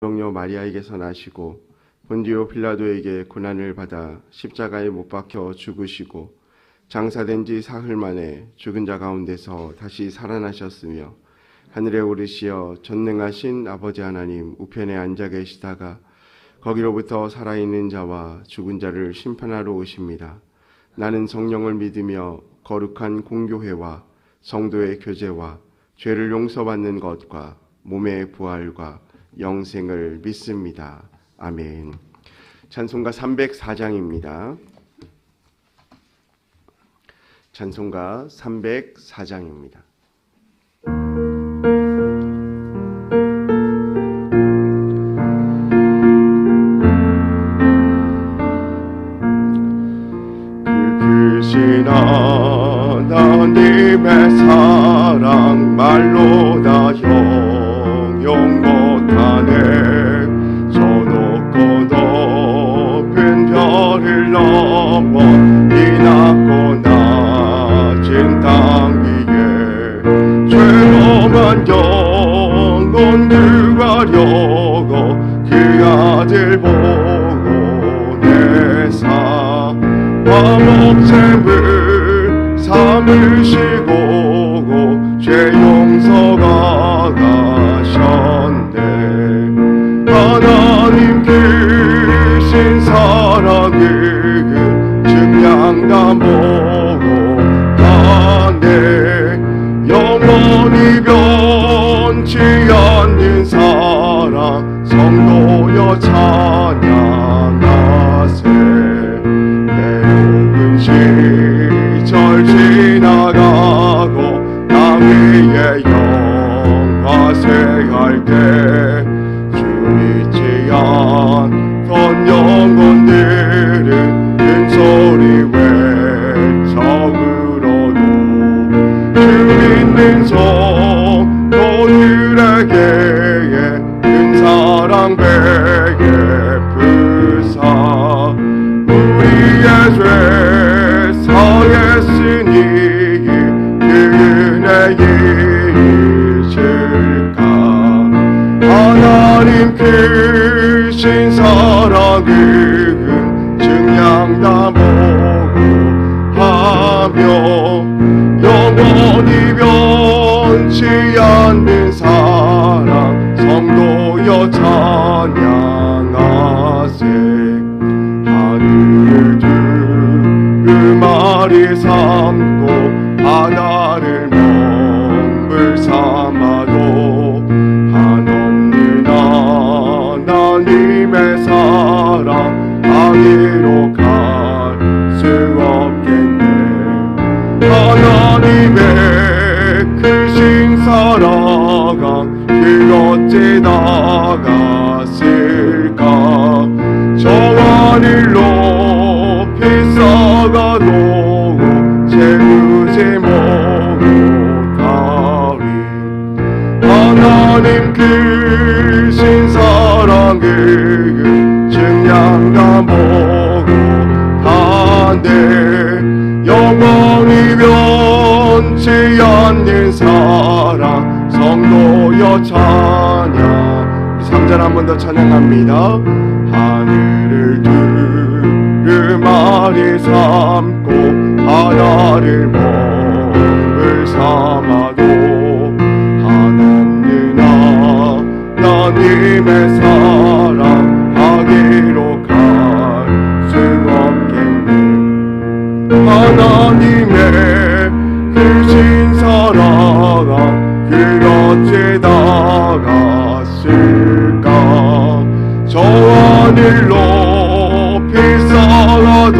동료 마리아에게서 나시고 본디오 빌라도에게 고난을 받아 십자가에 못 박혀 죽으시고 장사된 지 사흘 만에 죽은 자 가운데서 다시 살아나셨으며 하늘에 오르시어 전능하신 아버지 하나님 우편에 앉아 계시다가 거기로부터 살아있는 자와 죽은 자를 심판하러 오십니다. 나는 성령을 믿으며 거룩한 공교회와 성도의 교제와 죄를 용서받는 것과 몸의 부활과 영생을 믿습니다. 아멘. 찬송가 304장입니다. 찬송가 304장입니다. 크신 하나님의 사랑 말로 다 형용 못하네. 저 높고 높은 별을 넘어 이 낮고 낮은 땅 위에 죄범한 영혼 구하려고 그 아들 보고 내사 화목샘을 삼으시고 죄 용서가 가셨네. 하나님 크신 사랑은 증량 다 보고 가네. 영원히 변치 않는 사랑 성도여 찬양하세. 외로운 시절 지나가고 땅 위에 영화세할 때 주 믿지 않던 영혼들은 큰소리 외쳐으로도 주 믿는 성도들에게 큰 사랑 베푸사 우리의 죄 사했으니 그 은혜 잊을까. 하나님 크신 사랑은 증량 다 보고 하며 영원히 변치 않는 사랑 성도여 찬양하세. 하늘을 두루마리 삼고 바다를 먹물 삼아도 한없는 하나님의 사랑 아니로 갈 수 없겠네. 하나님의 크신 사랑 그 어찌 나갔을까. 저 하늘 높이 쌓아도 채우지 못하리. 하나님 크신 사랑은 증량 다 보고 하네. 영원히 변치 않는 사랑 성도여 찬양. 3절 한 번 더 찬양합니다. 하늘을 두루마리 삼고 바다를 먹물 삼아도 한없는 하나님의 사랑 하기로 갈 수 없겠네. 하나님의 크신 사랑 그렇게 나갔을까. 저 하늘 높이 쌓아도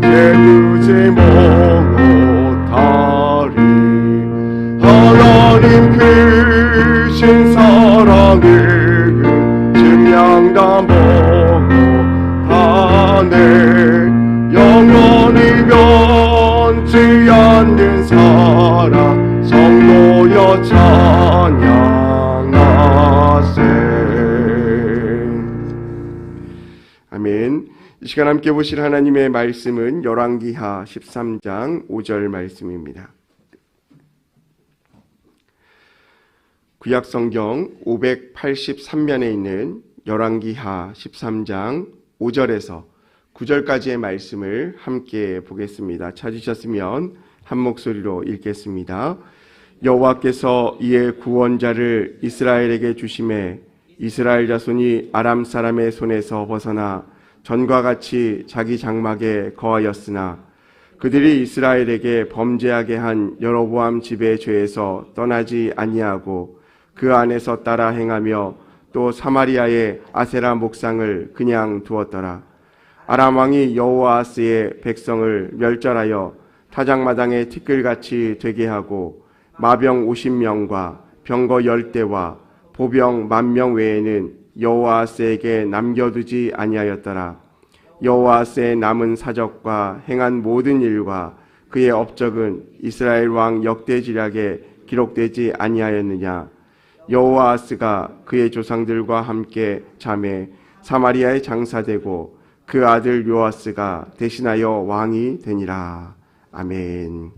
채우지 못하리. 하나님 크신 사랑은 증량 다 보고 하네. 영원히 변치 않는 사랑 성도여 찬양하세. 아멘. 이 시간 함께 보실 하나님의 말씀은 열왕기하 13장 5절 말씀입니다. 구약성경 583면에 있는 열왕기하 13장 5절에서 9절까지의 말씀을 함께 보겠습니다. 찾으셨으면 한 목소리로 읽겠습니다. 여호와께서 이의 구원자를 이스라엘에게 주심에 이스라엘 자손이 아람 사람의 손에서 벗어나 전과 같이 자기 장막에 거하였으나 그들이 이스라엘에게 범죄하게 한 여로보암 집의 죄에서 떠나지 아니하고 그 안에서 따라 행하며 또 사마리아의 아세라 목상을 그냥 두었더라. 아람 왕이 여호아스의 백성을 멸절하여 타작마당의 티끌같이 되게 하고 마병 50명과 병거 10대와 보병 10,000명 외에는 여호아스에게 남겨두지 아니하였더라. 여호아스의 남은 사적과 행한 모든 일과 그의 업적은 이스라엘 왕 역대지략에 기록되지 아니하였느냐. 여호아스가 그의 조상들과 함께 잠에 사마리아에 장사되고 그 아들 요아스가 대신하여 왕이 되니라. 아멘.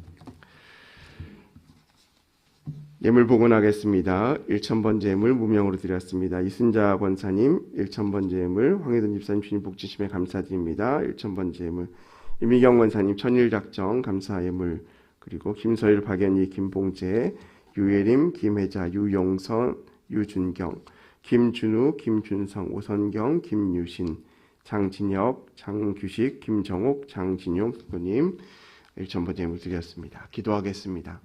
예물 복원하겠습니다. 1,000번 제물 무명으로 드렸습니다. 이순자 권사님 1,000번 제물, 황혜돈 집사님 주님 복지심에 감사드립니다. 1,000번 제물, 이미경 권사님 천일작정 감사 예물, 그리고 김서일, 박연희, 김봉재, 유예림, 김혜자, 유용선, 유준경, 김준우, 김준성, 오선경, 김유신, 장진혁, 장규식, 김정옥, 장진용 부님 1,000번 제물 드렸습니다. 기도하겠습니다.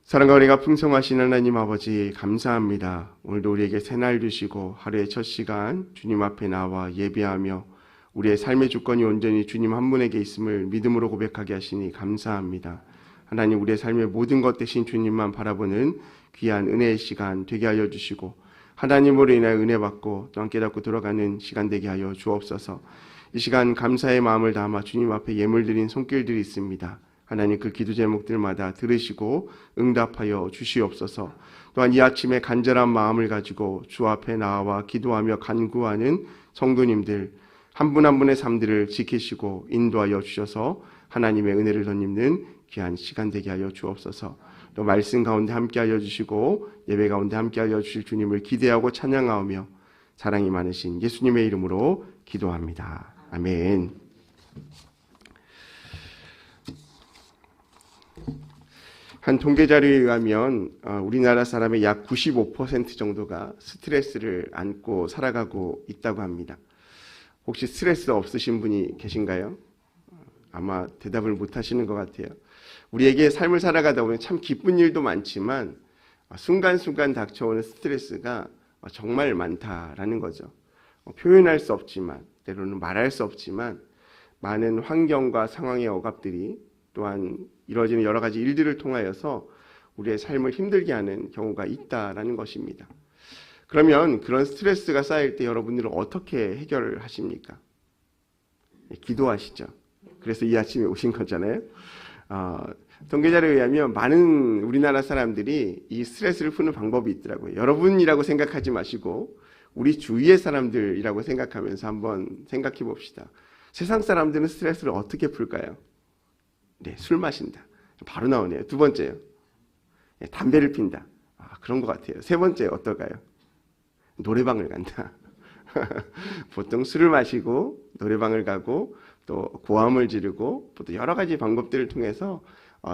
사랑과 은혜가 풍성하신 하나님 아버지 감사합니다. 오늘도 우리에게 새날 주시고 하루의 첫 시간 주님 앞에 나와 예배하며 우리의 삶의 주권이 온전히 주님 한 분에게 있음을 믿음으로 고백하게 하시니 감사합니다. 하나님, 우리의 삶의 모든 것 대신 주님만 바라보는 귀한 은혜의 시간 되게 하여 주시고 하나님으로 인하여 은혜 받고 또한 깨닫고 돌아가는 시간 되게 하여 주옵소서. 이 시간 감사의 마음을 담아 주님 앞에 예물 드린 손길들이 있습니다. 하나님, 그 기도 제목들마다 들으시고 응답하여 주시옵소서. 또한 이 아침에 간절한 마음을 가지고 주 앞에 나와 기도하며 간구하는 성도님들 한 분 한 분의 삶들을 지키시고 인도하여 주셔서 하나님의 은혜를 덧입는 귀한 시간 되게 하여 주옵소서. 또 말씀 가운데 함께 하여 주시고 예배 가운데 함께 하여 주실 주님을 기대하고 찬양하며 사랑이 많으신 예수님의 이름으로 기도합니다. 아멘. 한 통계 자료에 의하면 우리나라 사람의 약 95% 정도가 스트레스를 안고 살아가고 있다고 합니다. 혹시 스트레스 없으신 분이 계신가요? 아마 대답을 못 하시는 것 같아요. 우리에게 삶을 살아가다 보면 참 기쁜 일도 많지만 순간순간 닥쳐오는 스트레스가 정말 많다라는 거죠. 표현할 수 없지만, 때로는 말할 수 없지만 많은 환경과 상황의 억압들이 또한 이루어지는 여러 가지 일들을 통하여서 우리의 삶을 힘들게 하는 경우가 있다라는 것입니다. 그러면 그런 스트레스가 쌓일 때 여러분들은 어떻게 해결을 하십니까? 기도하시죠. 그래서 이 아침에 오신 거잖아요. 통계자료에 의하면 많은 우리나라 사람들이 이 스트레스를 푸는 방법이 있더라고요. 여러분이라고 생각하지 마시고 우리 주위의 사람들이라고 생각하면서 한번 생각해 봅시다. 세상 사람들은 스트레스를 어떻게 풀까요? 네, 술 마신다. 바로 나오네요. 두 번째요. 네, 담배를 핀다. 그런 것 같아요. 세 번째 어떨까요? 노래방을 간다. 보통 술을 마시고 노래방을 가고 또 고함을 지르고 또 여러 가지 방법들을 통해서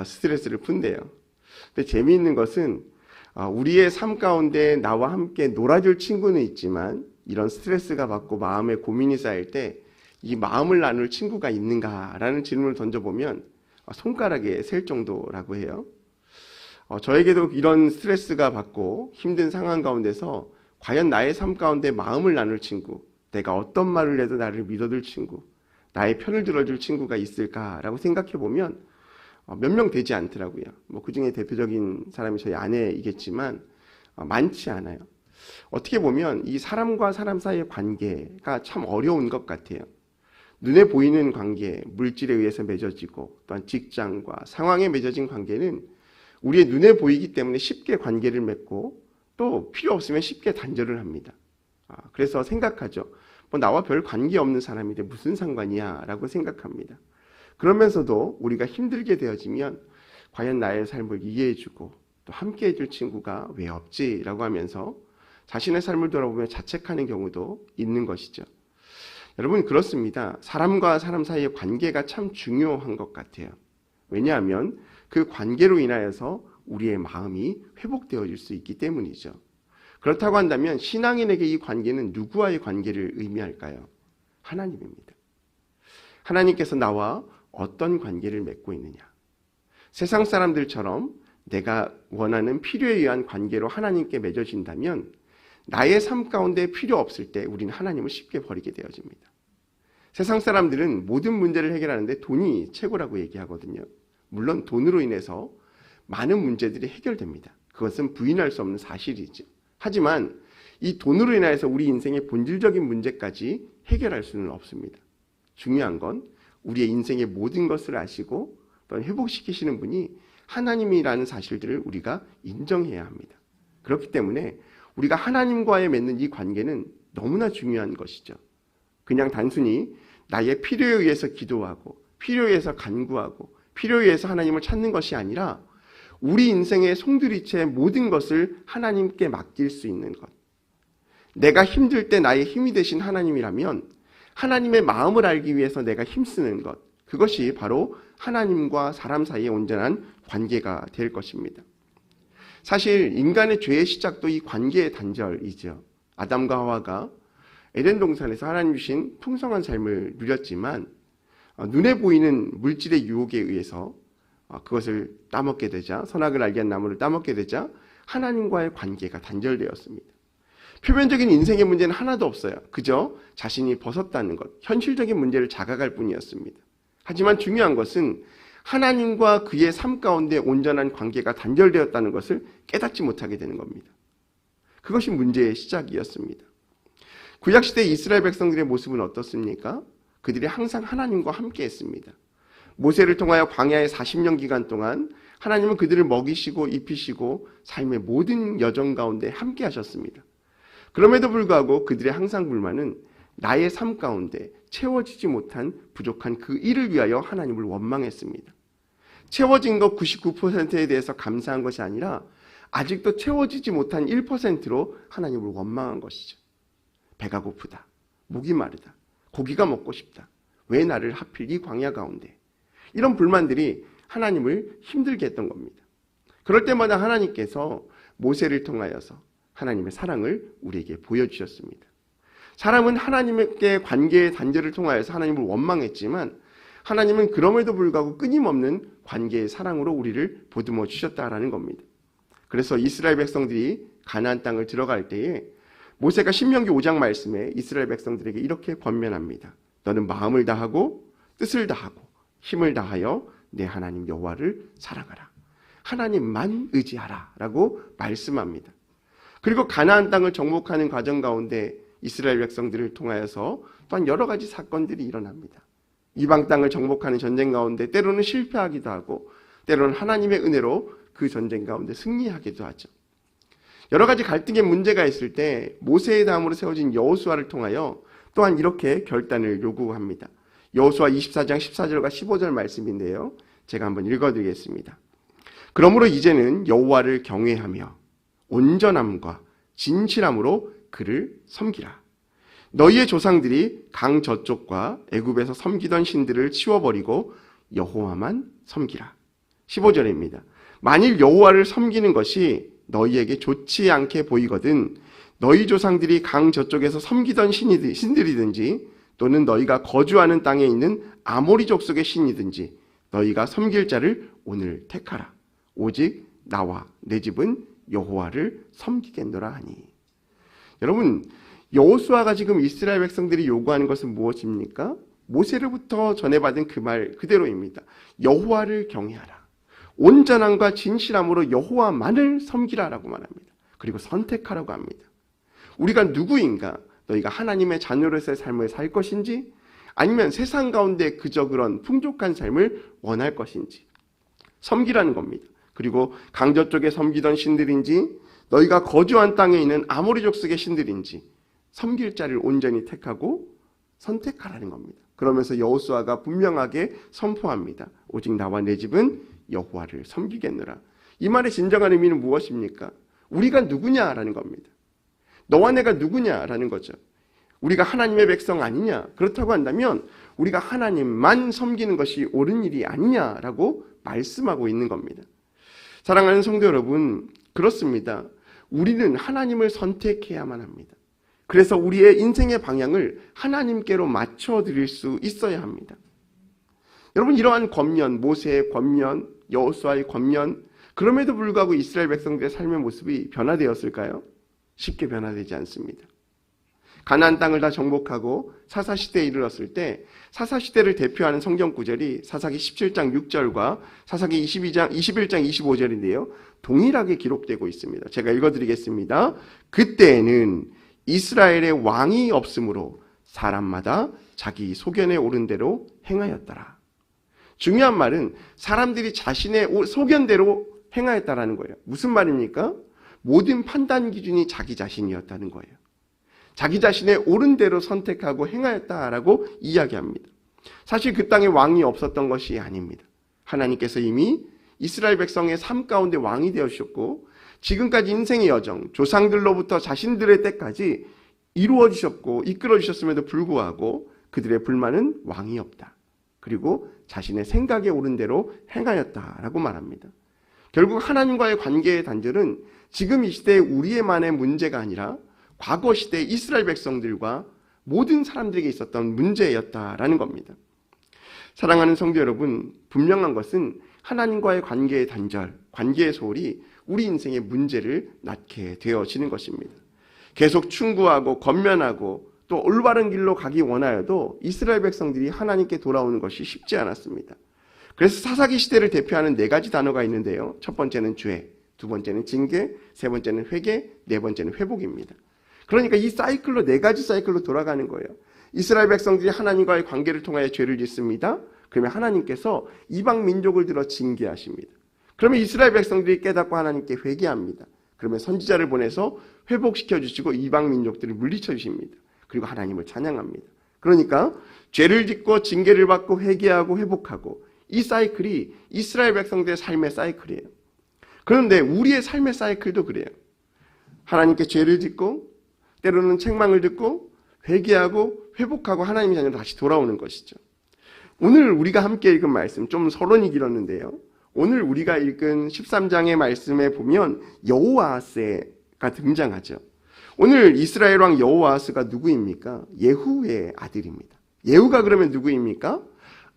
스트레스를 푼대요. 근데 재미있는 것은 우리의 삶 가운데 나와 함께 놀아줄 친구는 있지만 이런 스트레스가 받고 마음에 고민이 쌓일 때 이 마음을 나눌 친구가 있는가라는 질문을 던져보면 손가락에 셀 정도라고 해요. 저에게도 이런 스트레스가 받고 힘든 상황 가운데서 과연 나의 삶 가운데 마음을 나눌 친구, 내가 어떤 말을 해도 나를 믿어줄 친구, 나의 편을 들어줄 친구가 있을까라고 생각해 보면 몇 명 되지 않더라고요. 그 중에 대표적인 사람이 저희 아내이겠지만 많지 않아요. 어떻게 보면 이 사람과 사람 사이의 관계가 참 어려운 것 같아요. 눈에 보이는 관계, 물질에 의해서 맺어지고 또한 직장과 상황에 맺어진 관계는 우리의 눈에 보이기 때문에 쉽게 관계를 맺고 또 필요 없으면 쉽게 단절을 합니다. 그래서 생각하죠. 나와 별 관계없는 사람인데 무슨 상관이야 라고 생각합니다. 그러면서도 우리가 힘들게 되어지면 과연 나의 삶을 이해해주고 또 함께 해줄 친구가 왜 없지라고 하면서 자신의 삶을 돌아보며 자책하는 경우도 있는 것이죠. 여러분, 그렇습니다. 사람과 사람 사이의 관계가 참 중요한 것 같아요. 왜냐하면 그 관계로 인하여서 우리의 마음이 회복되어질 수 있기 때문이죠. 그렇다고 한다면 신앙인에게 이 관계는 누구와의 관계를 의미할까요? 하나님입니다. 하나님께서 나와 어떤 관계를 맺고 있느냐? 세상 사람들처럼 내가 원하는 필요에 의한 관계로 하나님께 맺어진다면 나의 삶 가운데 필요 없을 때 우리는 하나님을 쉽게 버리게 되어집니다. 세상 사람들은 모든 문제를 해결하는데 돈이 최고라고 얘기하거든요. 물론 돈으로 인해서 많은 문제들이 해결됩니다. 그것은 부인할 수 없는 사실이죠. 하지만 이 돈으로 인해서 우리 인생의 본질적인 문제까지 해결할 수는 없습니다. 중요한 건 우리의 인생의 모든 것을 아시고 또 회복시키시는 분이 하나님이라는 사실들을 우리가 인정해야 합니다. 그렇기 때문에 우리가 하나님과의 맺는 이 관계는 너무나 중요한 것이죠. 그냥 단순히 나의 필요에 의해서 기도하고 필요에 의해서 간구하고 필요에 의해서 하나님을 찾는 것이 아니라 우리 인생의 송두리째 모든 것을 하나님께 맡길 수 있는 것. 내가 힘들 때 나의 힘이 되신 하나님이라면 하나님의 마음을 알기 위해서 내가 힘쓰는 것. 그것이 바로 하나님과 사람 사이의 온전한 관계가 될 것입니다. 사실 인간의 죄의 시작도 이 관계의 단절이죠. 아담과 하와가 에덴 동산에서 하나님 주신 풍성한 삶을 누렸지만 눈에 보이는 물질의 유혹에 의해서 그것을 따먹게 되자, 선악을 알게 한 나무를 따먹게 되자 하나님과의 관계가 단절되었습니다. 표면적인 인생의 문제는 하나도 없어요. 그저 자신이 벗었다는 것, 현실적인 문제를 자각할 뿐이었습니다. 하지만 중요한 것은 하나님과 그의 삶 가운데 온전한 관계가 단절되었다는 것을 깨닫지 못하게 되는 겁니다. 그것이 문제의 시작이었습니다. 구약시대 이스라엘 백성들의 모습은 어떻습니까? 그들이 항상 하나님과 함께 했습니다. 모세를 통하여 광야의 40년 기간 동안 하나님은 그들을 먹이시고 입히시고 삶의 모든 여정 가운데 함께 하셨습니다. 그럼에도 불구하고 그들의 항상 불만은 나의 삶 가운데 채워지지 못한 부족한 그 일을 위하여 하나님을 원망했습니다. 채워진 것 99%에 대해서 감사한 것이 아니라 아직도 채워지지 못한 1%로 하나님을 원망한 것이죠. 배가 고프다. 목이 마르다. 고기가 먹고 싶다. 왜 나를 하필 이 광야 가운데. 이런 불만들이 하나님을 힘들게 했던 겁니다. 그럴 때마다 하나님께서 모세를 통하여서 하나님의 사랑을 우리에게 보여주셨습니다. 사람은 하나님께 관계의 단절을 통하여서 하나님을 원망했지만 하나님은 그럼에도 불구하고 끊임없는 관계의 사랑으로 우리를 보듬어 주셨다라는 겁니다. 그래서 이스라엘 백성들이 가나안 땅을 들어갈 때에 모세가 신명기 5장 말씀에 이스라엘 백성들에게 이렇게 권면합니다. 너는 마음을 다하고 뜻을 다하고 힘을 다하여 내 하나님 여호와를 사랑하라. 하나님만 의지하라 라고 말씀합니다. 그리고 가나안 땅을 정복하는 과정 가운데 이스라엘 백성들을 통하여서 또한 여러 가지 사건들이 일어납니다. 이방 땅을 정복하는 전쟁 가운데 때로는 실패하기도 하고 때로는 하나님의 은혜로 그 전쟁 가운데 승리하기도 하죠. 여러 가지 갈등의 문제가 있을 때 모세의 다음으로 세워진 여호수아를 통하여 또한 이렇게 결단을 요구합니다. 여호수아 24장 14절과 15절 말씀인데요. 제가 한번 읽어드리겠습니다. 그러므로 이제는 여호와를 경외하며 온전함과 진실함으로 그를 섬기라. 너희의 조상들이 강 저쪽과 애굽에서 섬기던 신들을 치워버리고 여호와만 섬기라. 15절입니다. 만일 여호와를 섬기는 것이 너희에게 좋지 않게 보이거든 너희 조상들이 강 저쪽에서 섬기던 신들이든지 또는 너희가 거주하는 땅에 있는 아모리 족속의 신이든지 너희가 섬길 자를 오늘 택하라. 오직 나와 내 집은 여호와를 섬기겠노라 하니. 여러분, 여호수아가 지금 이스라엘 백성들이 요구하는 것은 무엇입니까? 모세로부터 전해받은 그 말 그대로입니다. 여호와를 경외하라. 온전함과 진실함으로 여호와만을 섬기라라고 말합니다. 그리고 선택하라고 합니다. 우리가 누구인가? 너희가 하나님의 자녀로서의 삶을 살 것인지 아니면 세상 가운데 그저 그런 풍족한 삶을 원할 것인지 섬기라는 겁니다. 그리고 강저 쪽에 섬기던 신들인지 너희가 거주한 땅에 있는 아모리 족속의 신들인지 섬길 자를 온전히 택하고 선택하라는 겁니다. 그러면서 여호수아가 분명하게 선포합니다. 오직 나와 내 집은 여호와를 섬기겠노라. 이 말의 진정한 의미는 무엇입니까? 우리가 누구냐라는 겁니다. 너와 내가 누구냐라는 거죠. 우리가 하나님의 백성 아니냐? 그렇다고 한다면 우리가 하나님만 섬기는 것이 옳은 일이 아니냐라고 말씀하고 있는 겁니다. 사랑하는 성도 여러분, 그렇습니다. 우리는 하나님을 선택해야만 합니다. 그래서 우리의 인생의 방향을 하나님께로 맞춰드릴 수 있어야 합니다. 여러분, 이러한 권면, 모세의 권면, 여호수아의 권면, 그럼에도 불구하고 이스라엘 백성들의 삶의 모습이 변화되었을까요? 쉽게 변화되지 않습니다. 가나안 땅을 다 정복하고 사사시대에 이르렀을 때 사사시대를 대표하는 성경 구절이 사사기 17장 6절과 사사기 21장 25절인데요. 동일하게 기록되고 있습니다. 제가 읽어드리겠습니다. 그때에는 이스라엘의 왕이 없으므로 사람마다 자기 소견에 오른 대로 행하였더라. 중요한 말은 사람들이 자신의 소견대로 행하였다라는 거예요. 무슨 말입니까? 모든 판단 기준이 자기 자신이었다는 거예요. 자기 자신의 옳은 대로 선택하고 행하였다라고 이야기합니다. 사실 그 땅에 왕이 없었던 것이 아닙니다. 하나님께서 이미 이스라엘 백성의 삶 가운데 왕이 되어주셨고 지금까지 인생의 여정, 조상들로부터 자신들의 때까지 이루어지셨고 이끌어주셨음에도 불구하고 그들의 불만은 왕이 없다. 그리고 자신의 생각에 옳은 대로 행하였다라고 말합니다. 결국 하나님과의 관계의 단절은 지금 이 시대의 우리의만의 문제가 아니라 과거 시대의 이스라엘 백성들과 모든 사람들에게 있었던 문제였다라는 겁니다. 사랑하는 성도 여러분, 분명한 것은 하나님과의 관계의 단절, 관계의 소홀이 우리 인생의 문제를 낳게 되어지는 것입니다. 계속 충고하고 권면하고 또 올바른 길로 가기 원하여도 이스라엘 백성들이 하나님께 돌아오는 것이 쉽지 않았습니다. 그래서 사사기 시대를 대표하는 4가지 단어가 있는데요. 첫 번째는 죄, 두 번째는 징계, 세 번째는 회개, 네 번째는 회복입니다. 그러니까 이 사이클로 4가지 사이클로 돌아가는 거예요. 이스라엘 백성들이 하나님과의 관계를 통하여 죄를 짓습니다. 그러면 하나님께서 이방 민족을 들어 징계하십니다. 그러면 이스라엘 백성들이 깨닫고 하나님께 회개합니다. 그러면 선지자를 보내서 회복시켜 주시고 이방 민족들을 물리쳐 주십니다. 그리고 하나님을 찬양합니다. 그러니까 죄를 짓고 징계를 받고 회개하고 회복하고 이 사이클이 이스라엘 백성들의 삶의 사이클이에요. 그런데 우리의 삶의 사이클도 그래요. 하나님께 죄를 짓고 때로는 책망을 듣고 회개하고 회복하고 하나님의 자녀로 다시 돌아오는 것이죠. 오늘 우리가 함께 읽은 말씀 좀 서론이 길었는데요. 오늘 우리가 읽은 13장의 말씀에 보면 여호아스가 등장하죠. 오늘 이스라엘 왕 여호아스가 누구입니까? 예후의 아들입니다. 예후가 그러면 누구입니까?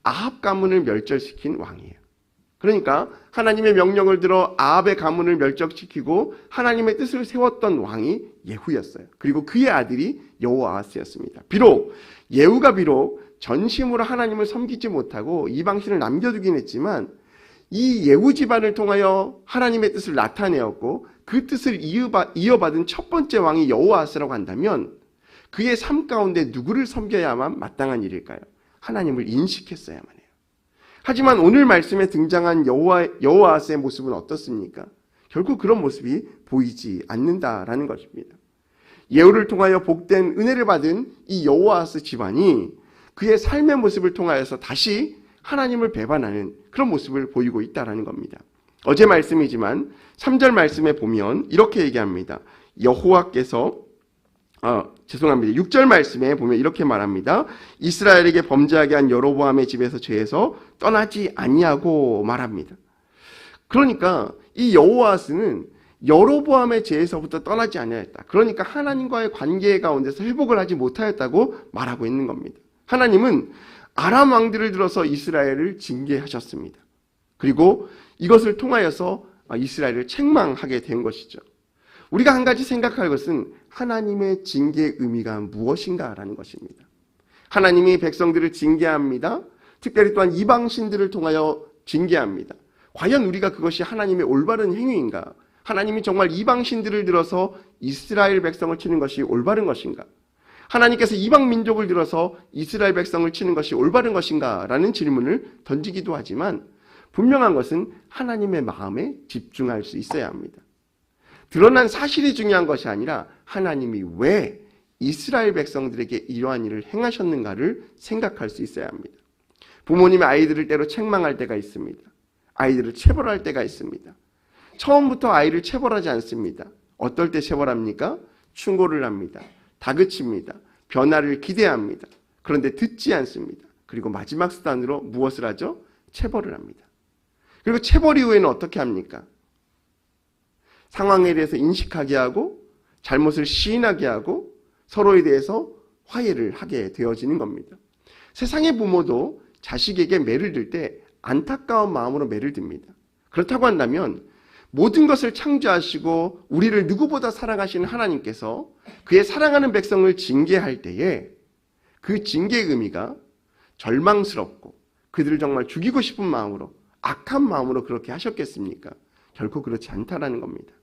아합 가문을 멸절시킨 왕이에요. 그러니까 하나님의 명령을 들어 아합의 가문을 멸절시키고 하나님의 뜻을 세웠던 왕이 예후였어요. 그리고 그의 아들이 여호아스였습니다. 예후가 비록 전심으로 하나님을 섬기지 못하고 이방신을 남겨두긴 했지만 이 예후 집안을 통하여 하나님의 뜻을 나타내었고 그 뜻을 이어받은 첫 번째 왕이 여호아스라고 한다면 그의 삶 가운데 누구를 섬겨야만 마땅한 일일까요? 하나님을 인식했어야만 해요. 하지만 오늘 말씀에 등장한 여호아스의 모습은 어떻습니까? 결국 그런 모습이 보이지 않는다라는 것입니다. 예후를 통하여 복된 은혜를 받은 이 여호아스 집안이 그의 삶의 모습을 통하여서 다시 하나님을 배반하는 그런 모습을 보이고 있다는 겁니다. 어제 말씀이지만 3절 말씀에 보면 이렇게 얘기합니다. 여호와께서 6절 말씀에 보면 이렇게 말합니다. 이스라엘에게 범죄하게 한 여로보암의 집에서 죄에서 떠나지 아니하고 말합니다. 그러니까 이 여호아스는 여로보암의 죄에서부터 떠나지 아니하였다. 그러니까 하나님과의 관계 가운데서 회복을 하지 못하였다고 말하고 있는 겁니다. 하나님은 아람 왕들을 들어서 이스라엘을 징계하셨습니다. 그리고 이것을 통하여서 이스라엘을 책망하게 된 것이죠. 우리가 한 가지 생각할 것은 하나님의 징계의 의미가 무엇인가라는 것입니다. 하나님이 백성들을 징계합니다. 특별히 또한 이방신들을 통하여 징계합니다. 과연 우리가 그것이 하나님의 올바른 행위인가? 하나님이 정말 이방신들을 들어서 이스라엘 백성을 치는 것이 올바른 것인가? 하나님께서 이방 민족을 들어서 이스라엘 백성을 치는 것이 올바른 것인가? 라는 질문을 던지기도 하지만 분명한 것은 하나님의 마음에 집중할 수 있어야 합니다. 드러난 사실이 중요한 것이 아니라 하나님이 왜 이스라엘 백성들에게 이러한 일을 행하셨는가를 생각할 수 있어야 합니다. 부모님의 아이들을 때로 책망할 때가 있습니다. 아이들을 체벌할 때가 있습니다. 처음부터 아이를 체벌하지 않습니다. 어떨 때 체벌합니까? 충고를 합니다. 다그칩니다. 변화를 기대합니다. 그런데 듣지 않습니다. 그리고 마지막 수단으로 무엇을 하죠? 체벌을 합니다. 그리고 체벌 이후에는 어떻게 합니까? 상황에 대해서 인식하게 하고 잘못을 시인하게 하고 서로에 대해서 화해를 하게 되어지는 겁니다. 세상의 부모도 자식에게 매를 들 때 안타까운 마음으로 매를 듭니다. 그렇다고 한다면 모든 것을 창조하시고 우리를 누구보다 사랑하시는 하나님께서 그의 사랑하는 백성을 징계할 때에 그 징계의 의미가 절망스럽고 그들을 정말 죽이고 싶은 마음으로 악한 마음으로 그렇게 하셨겠습니까? 결코 그렇지 않다라는 겁니다.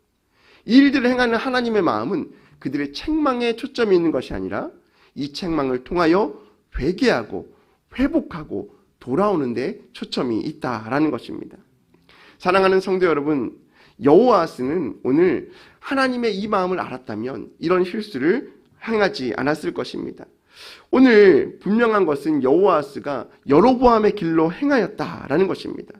이 일들을 행하는 하나님의 마음은 그들의 책망에 초점이 있는 것이 아니라 이 책망을 통하여 회개하고 회복하고 돌아오는 데 초점이 있다라는 것입니다. 사랑하는 성도 여러분, 여호아스는 오늘 하나님의 이 마음을 알았다면 이런 실수를 행하지 않았을 것입니다. 오늘 분명한 것은 여호아스가 여로보암의 길로 행하였다라는 것입니다.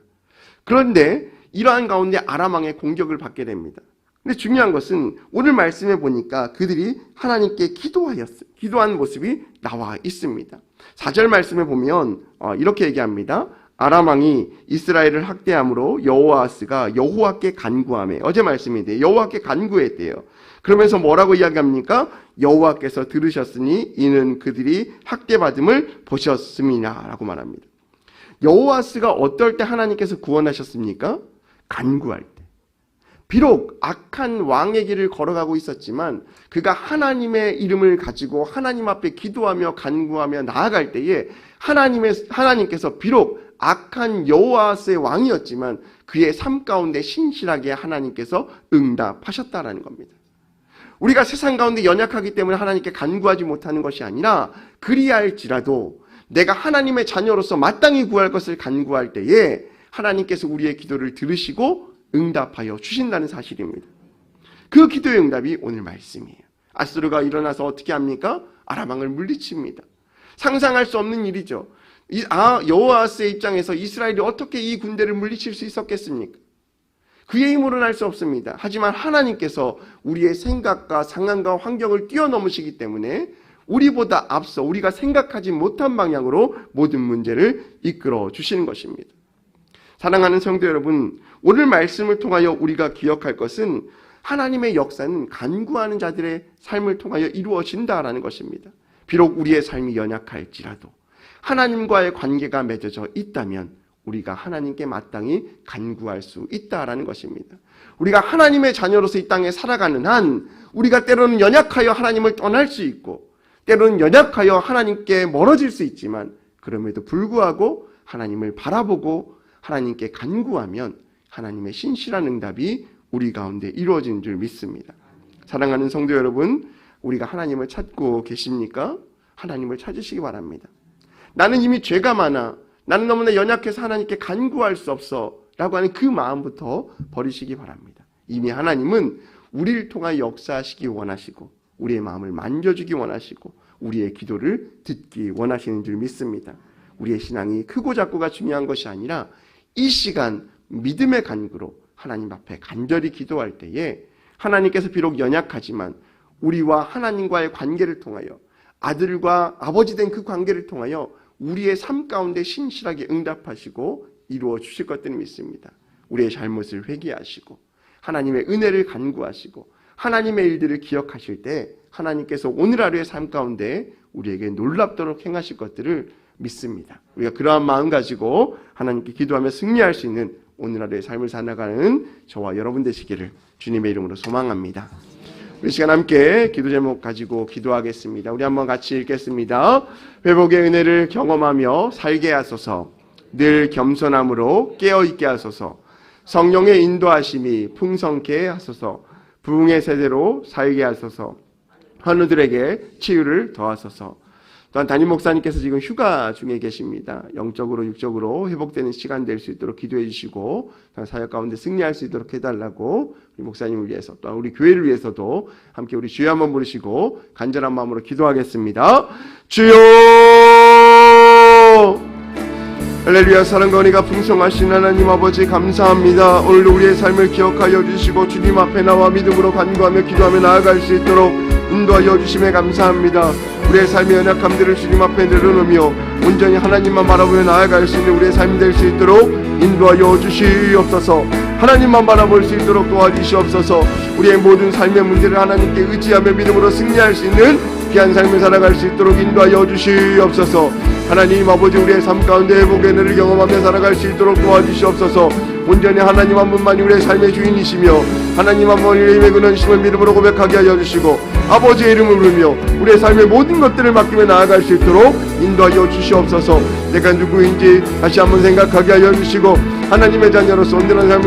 그런데 이러한 가운데 아람 왕의 공격을 받게 됩니다. 근데 중요한 것은 오늘 말씀에 보니까 그들이 하나님께 기도한 모습이 나와 있습니다. 4절 말씀에 보면 이렇게 얘기합니다. 아람 왕이 이스라엘을 학대함으로 여호아스가 여호와께 간구하며, 어제 말씀인데 여호와께 간구했대요. 그러면서 뭐라고 이야기합니까? 여호와께서 들으셨으니 이는 그들이 학대받음을 보셨음이냐 라고 말합니다. 여호아스가 어떨 때 하나님께서 구원하셨습니까? 간구할 때. 비록 악한 왕의 길을 걸어가고 있었지만 그가 하나님의 이름을 가지고 하나님 앞에 기도하며 간구하며 나아갈 때에 하나님께서 비록 악한 여호아스의 왕이었지만 그의 삶 가운데 신실하게 하나님께서 응답하셨다라는 겁니다. 우리가 세상 가운데 연약하기 때문에 하나님께 간구하지 못하는 것이 아니라 그리할지라도 내가 하나님의 자녀로서 마땅히 구할 것을 간구할 때에 하나님께서 우리의 기도를 들으시고 응답하여 주신다는 사실입니다. 그 기도의 응답이 오늘 말씀이에요. 아수르가 일어나서 어떻게 합니까? 아람 왕을 물리칩니다. 상상할 수 없는 일이죠. 여호아스의 입장에서 이스라엘이 어떻게 이 군대를 물리칠 수 있었겠습니까? 그의 힘으로는 할 수 없습니다. 하지만 하나님께서 우리의 생각과 상황과 환경을 뛰어넘으시기 때문에 우리보다 앞서 우리가 생각하지 못한 방향으로 모든 문제를 이끌어 주시는 것입니다. 사랑하는 성도 여러분, 오늘 말씀을 통하여 우리가 기억할 것은 하나님의 역사는 간구하는 자들의 삶을 통하여 이루어진다라는 것입니다. 비록 우리의 삶이 연약할지라도 하나님과의 관계가 맺어져 있다면 우리가 하나님께 마땅히 간구할 수 있다라는 것입니다. 우리가 하나님의 자녀로서 이 땅에 살아가는 한 우리가 때로는 연약하여 하나님을 떠날 수 있고 때로는 연약하여 하나님께 멀어질 수 있지만 그럼에도 불구하고 하나님을 바라보고 하나님께 간구하면 하나님의 신실한 응답이 우리 가운데 이루어지는 줄 믿습니다. 사랑하는 성도 여러분, 우리가 하나님을 찾고 계십니까? 하나님을 찾으시기 바랍니다. 나는 이미 죄가 많아, 나는 너무나 연약해서 하나님께 간구할 수 없어 라고 하는 그 마음부터 버리시기 바랍니다. 이미 하나님은 우리를 통하여 역사하시기 원하시고 우리의 마음을 만져주기 원하시고 우리의 기도를 듣기 원하시는 줄 믿습니다. 우리의 신앙이 크고 작고가 중요한 것이 아니라 이 시간 믿음의 간구로 하나님 앞에 간절히 기도할 때에 하나님께서 비록 연약하지만 우리와 하나님과의 관계를 통하여 아들과 아버지 된 그 관계를 통하여 우리의 삶 가운데 신실하게 응답하시고 이루어 주실 것들을 믿습니다. 우리의 잘못을 회개하시고 하나님의 은혜를 간구하시고 하나님의 일들을 기억하실 때 하나님께서 오늘 하루의 삶 가운데 우리에게 놀랍도록 행하실 것들을 믿습니다. 우리가 그러한 마음 가지고 하나님께 기도하며 승리할 수 있는 오늘 하루의 삶을 살아가는 저와 여러분 되시기를 주님의 이름으로 소망합니다. 우리 시간 함께 기도 제목 가지고 기도하겠습니다. 우리 한번 같이 읽겠습니다. 회복의 은혜를 경험하며 살게 하소서. 늘 겸손함으로 깨어있게 하소서. 성령의 인도하심이 풍성케 하소서. 부흥의 세대로 살게 하소서. 환우들에게 치유를 더하소서. 또한 담임 목사님께서 지금 휴가 중에 계십니다. 영적으로 육적으로 회복되는 시간 될 수 있도록 기도해 주시고 사역 가운데 승리할 수 있도록 해달라고 우리 목사님을 위해서 또한 우리 교회를 위해서도 함께 우리 주여 한번 부르시고 간절한 마음으로 기도하겠습니다. 주여 할렐루야. 사랑과 은혜가 풍성하신 하나님 아버지 감사합니다. 오늘도 우리의 삶을 기억하여 주시고 주님 앞에 나와 믿음으로 간구하며 기도하며 나아갈 수 있도록 인도하여 주심에 감사합니다. 우리의 삶의 연약함들을 주님 앞에 내려놓으며 온전히 하나님만 바라보며 나아갈 수 있는 우리의 삶이 될 수 있도록 인도하여 주시옵소서. 하나님만 바라볼 수 있도록 도와주시옵소서. 우리의 모든 삶의 문제를 하나님께 의지하며 믿음으로 승리할 수 있는 귀한 삶을 살아갈 수 있도록 인도하여 주시옵소서. 하나님 아버지, 우리의 삶 가운데 회복의 은혜를 경험하며 살아갈 수 있도록 도와주시옵소서. 온전히 하나님 한 분만이 우리의 삶의 주인이시며 하나님 한 분만이 힘의 근원이심을 믿음으로 고백하게 하여 주시고 아버지의 이름을 부르며 우리의 삶의 모든 것들을 맡기며 나아갈 수 있도록 인도하여 주시옵소서. 내가 누구인지 다시 한번 생각하게 하여 주시고 하나님의 자녀로서 온전한 삶을